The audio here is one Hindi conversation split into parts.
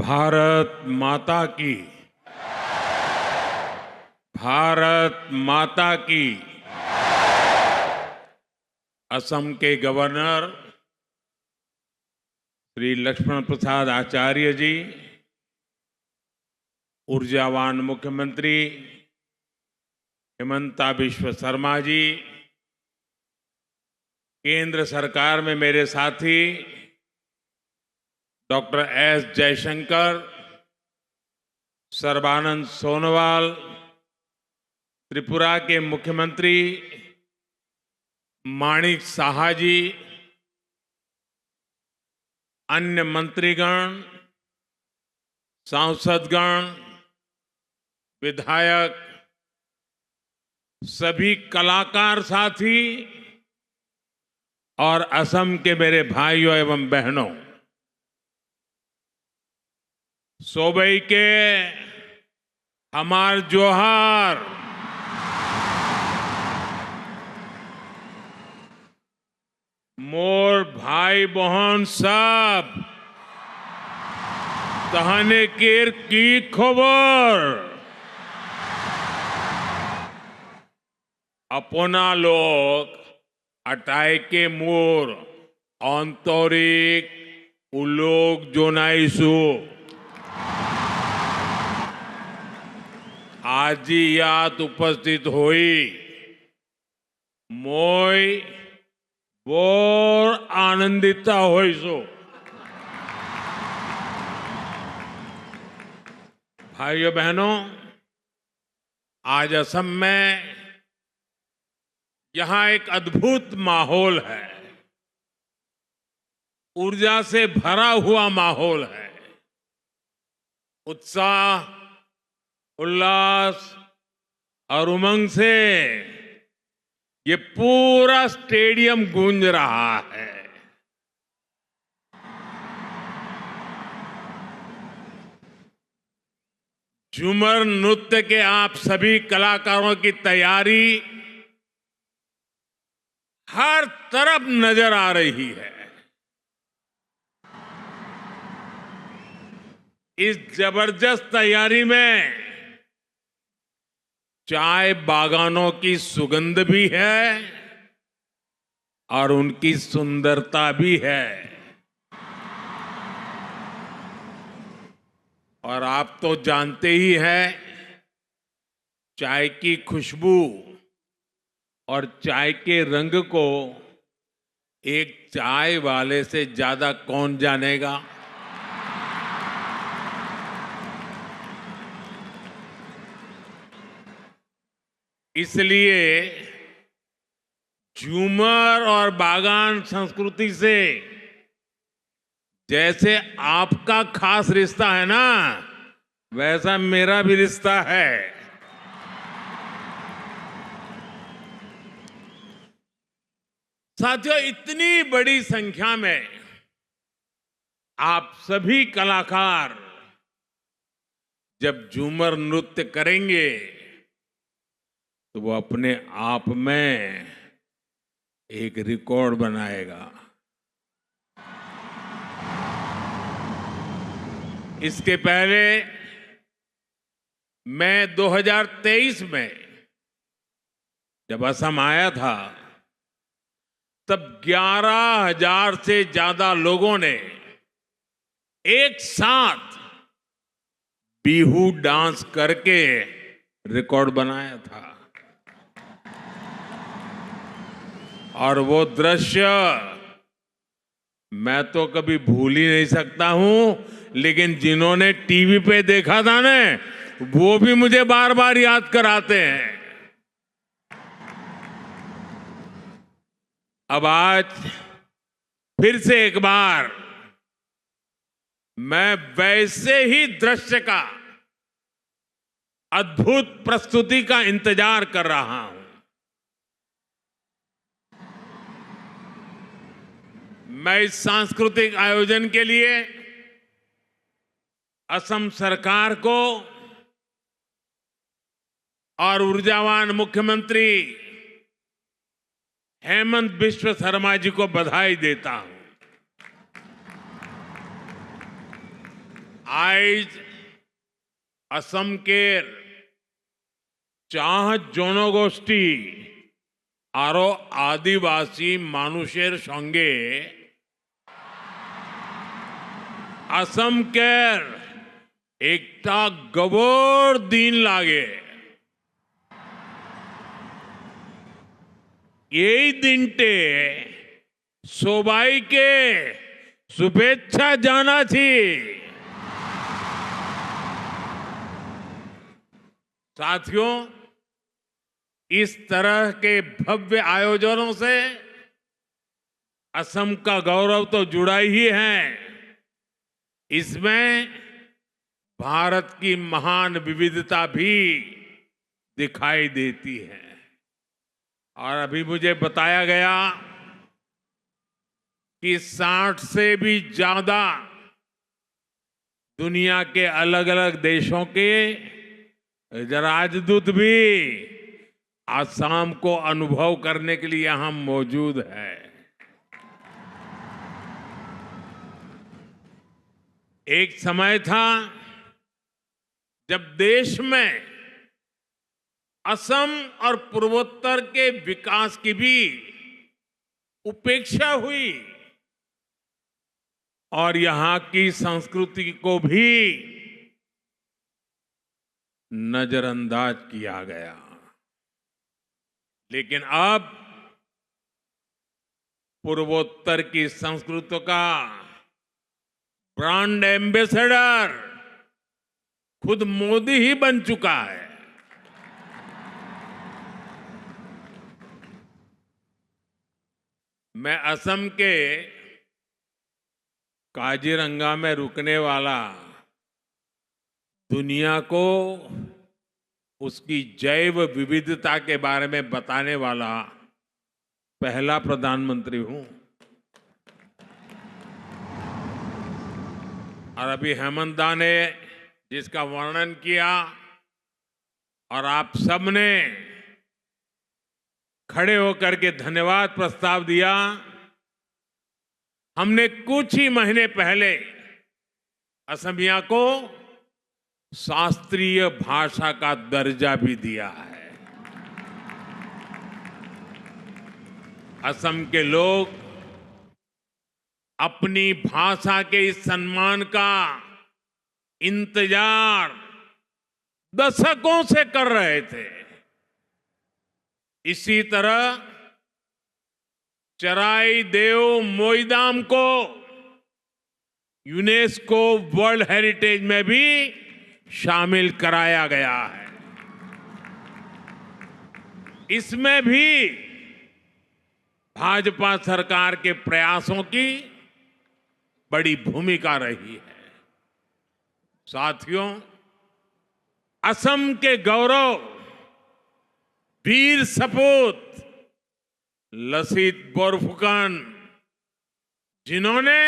भारत माता की, भारत माता की। असम के गवर्नर श्री लक्ष्मण प्रसाद आचार्य जी, ऊर्जावान मुख्यमंत्री हिमंता बिश्व शर्मा जी, केंद्र सरकार में मेरे साथी डॉक्टर एस जयशंकर, सर्बानंद सोनोवाल, त्रिपुरा के मुख्यमंत्री माणिक साहा जी, अन्य मंत्रीगण, सांसदगण, विधायक, सभी कलाकार साथी और असम के मेरे भाइयों एवं बहनों, सोबई के हमार जोहार। मोर भाई बहन सब तहने केर की खबर। अपना लोग अटाई के मोर आंतरिक उलोक जोनाइसु आज यात उपस्थित हुई मोय बोर आनंदिता होइसो। भाइयों बहनों, आज असम में यहां एक अद्भुत माहौल है, ऊर्जा से भरा हुआ माहौल है। उत्साह, उल्लास और उमंग से ये पूरा स्टेडियम गूंज रहा है। झूमर नृत्य के आप सभी कलाकारों की तैयारी हर तरफ नजर आ रही है। इस जबरदस्त तैयारी में चाय बागानों की सुगंध भी है और उनकी सुंदरता भी है। और आप तो जानते ही हैं, चाय की खुशबू और चाय के रंग को एक चाय वाले से ज्यादा कौन जानेगा। इसलिए झूमर और बागान संस्कृति से जैसे आपका खास रिश्ता है ना, वैसा मेरा भी रिश्ता है। साथियों, इतनी बड़ी संख्या में आप सभी कलाकार जब झूमर नृत्य करेंगे तो वो अपने आप में एक रिकॉर्ड बनाएगा। इसके पहले मैं 2023 में जब असम आया था, तब 11,000 से ज्यादा लोगों ने एक साथ बिहू डांस करके रिकॉर्ड बनाया था। और वो दृश्य मैं तो कभी भूल ही नहीं सकता हूं, लेकिन जिन्होंने टीवी पे देखा था ना, वो भी मुझे बार बार याद कराते हैं। अब आज फिर से एक बार मैं वैसे ही दृश्य का, अद्भुत प्रस्तुति का इंतजार कर रहा हूं। मैं इस सांस्कृतिक आयोजन के लिए असम सरकार को और ऊर्जावान मुख्यमंत्री हेमंत बिश्व शर्मा जी को बधाई देता हूं। आयज असम केर चाह जनगोष्ठी आरो आदिवासी मानुषेर संगे असम केर एकटा गबोर दिन लागे यही दिनटे सोबाई के शुभेच्छा जाना थी। साथियों, इस तरह के भव्य आयोजनों से असम का गौरव तो जुड़ा ही है, इसमें भारत की महान विविधता भी दिखाई देती है। और अभी मुझे बताया गया कि 60 से भी ज्यादा दुनिया के अलग अलग देशों के राजदूत भी आसाम को अनुभव करने के लिए यहां मौजूद है। एक समय था जब देश में असम और पूर्वोत्तर के विकास की भी उपेक्षा हुई और यहां की संस्कृति को भी नजरअंदाज किया गया। लेकिन अब पूर्वोत्तर की संस्कृति का ब्रांड एम्बेसडर खुद मोदी ही बन चुका है। मैं असम के काजीरंगा में रुकने वाला दुनिया को उसकी जैव विविधता के बारे में बताने वाला पहला प्रधानमंत्री हूं। और अभी हेमंत दा ने जिसका वर्णन किया और आप सबने खड़े होकर के धन्यवाद प्रस्ताव दिया, हमने कुछ ही महीने पहले असमिया को शास्त्रीय भाषा का दर्जा भी दिया है। असम के लोग अपनी भाषा के इस सम्मान का इंतजार दशकों से कर रहे थे। इसी तरह चराई देव मोईदाम को यूनेस्को वर्ल्ड हेरिटेज में भी शामिल कराया गया है। इसमें भी भाजपा सरकार के प्रयासों की बड़ी भूमिका रही है। साथियों, असम के गौरव वीर सपूत लसित बोरफुकन, जिन्होंने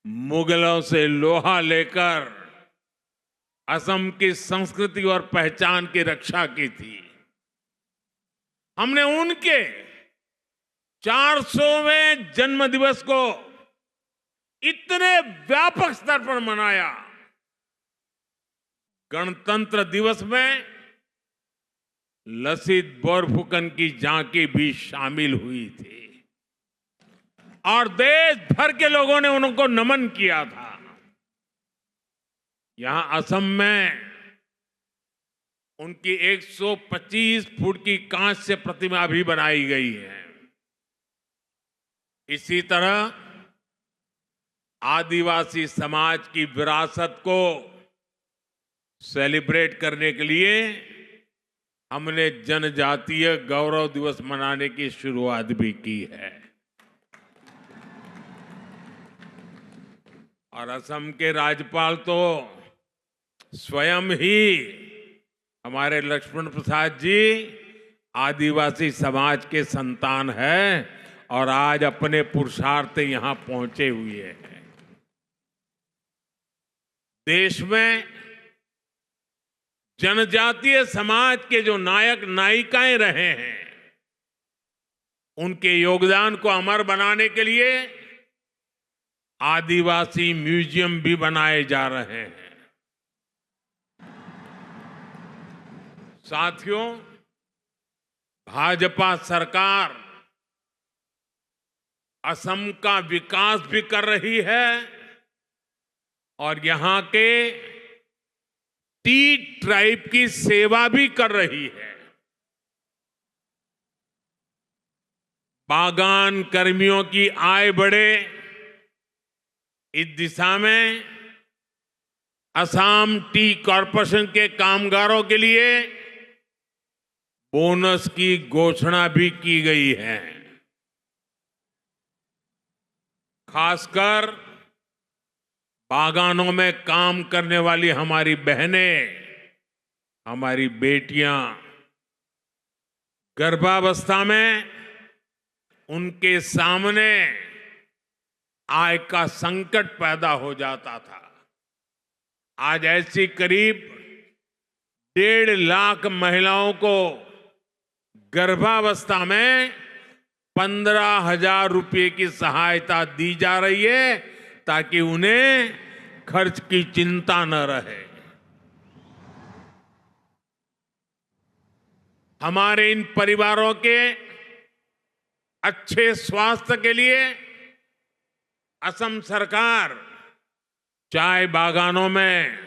मुगलों से लोहा लेकर असम की संस्कृति और पहचान की रक्षा की थी। हमने उनके 400वें जन्म दिवस को इतने व्यापक स्तर पर मनाया। गणतंत्र दिवस में लसित बोरफुकन की झांकी भी शामिल हुई थी और देश भर के लोगों ने उनको नमन किया था। यहां असम में उनकी 125 फुट की कांस्य प्रतिमा भी बनाई गई है। इसी तरह आदिवासी समाज की विरासत को सेलिब्रेट करने के लिए हमने जनजातीय गौरव दिवस मनाने की शुरुआत भी की है। और असम के राज्यपाल तो स्वयं ही हमारे लक्ष्मण प्रसाद जी आदिवासी समाज के संतान हैं और आज अपने पुरुषार्थ यहां पहुंचे हुए हैं। देश में जनजातीय समाज के जो नायक नायिकाएं रहे हैं, उनके योगदान को अमर बनाने के लिए आदिवासी म्यूजियम भी बनाए जा रहे हैं। साथियों, भाजपा सरकार असम का विकास भी कर रही है और यहां के टी ट्राइब की सेवा भी कर रही है। बागान कर्मियों की आय बढ़े, इस दिशा में असम टी कॉरपोरेशन के कामगारों के लिए बोनस की घोषणा भी की गई है। खासकर बागानों में काम करने वाली हमारी बहनें, हमारी बेटियां गर्भावस्था में उनके सामने आय का संकट पैदा हो जाता था। आज ऐसी करीब 1.5 लाख महिलाओं को गर्भावस्था में 15,000 रुपये की सहायता दी जा रही है ताकि उन्हें खर्च की चिंता न रहे। हमारे इन परिवारों के अच्छे स्वास्थ्य के लिए असम सरकार चाय बागानों में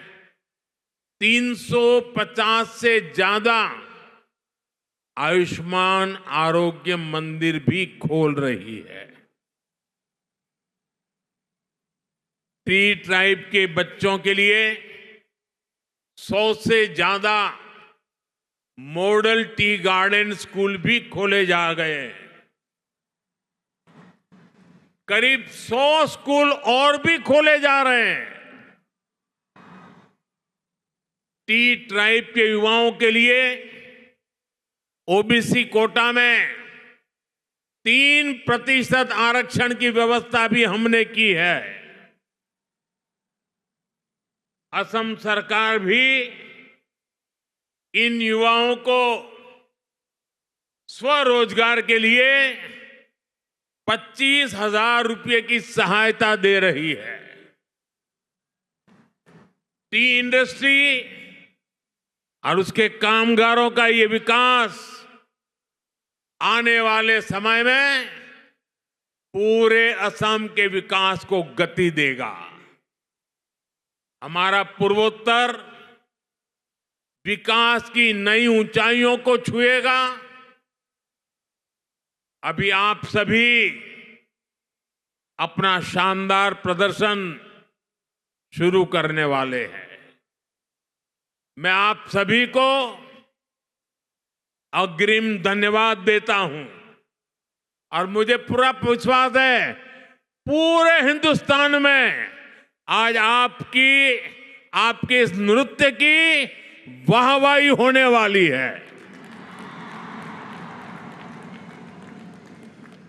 350 से ज्यादा आयुष्मान आरोग्य मंदिर भी खोल रही है। टी ट्राइब के बच्चों के लिए 100 से ज्यादा मॉडल टी गार्डन स्कूल भी खोले जा गए। करीब 100 स्कूल और भी खोले जा रहे हैं। टी ट्राइब के युवाओं के लिए ओबीसी कोटा में 3% आरक्षण की व्यवस्था भी हमने की है। असम सरकार भी इन युवाओं को स्वरोजगार के लिए 25,000 रुपये की सहायता दे रही है। टी इंडस्ट्री और उसके कामगारों का ये विकास आने वाले समय में पूरे असम के विकास को गति देगा। हमारा पूर्वोत्तर विकास की नई ऊंचाइयों को छुएगा। अभी आप सभी अपना शानदार प्रदर्शन शुरू करने वाले हैं। मैं आप सभी को अग्रिम धन्यवाद देता हूं और मुझे पूरा विश्वास है पूरे हिंदुस्तान में आज आपके इस नृत्य की वाहवाही होने वाली है।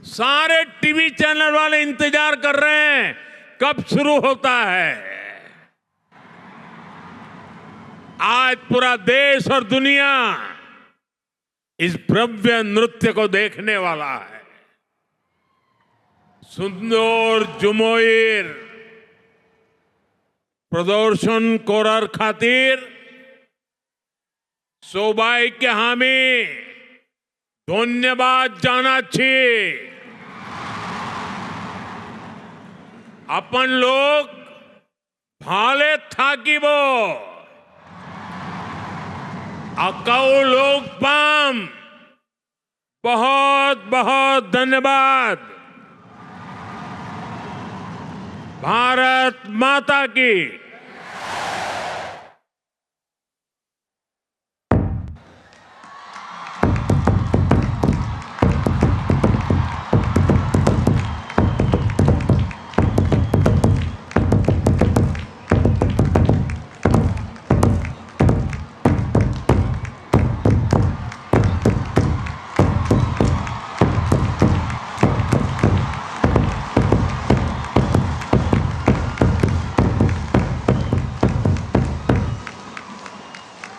सारे टीवी चैनल वाले इंतजार कर रहे हैं कब शुरू होता है। आज पूरा देश और दुनिया इस भव्य नृत्य को देखने वाला है। सुंदर जुमोइर प्रदर्शन कोरर खातिर सोबाई के हामी धन्यवाद जानाচ্ছি। अपन लोग भाले থাকিব अकाउ लोग पाम। बहुत बहुत धन्यवाद। भारत माता की।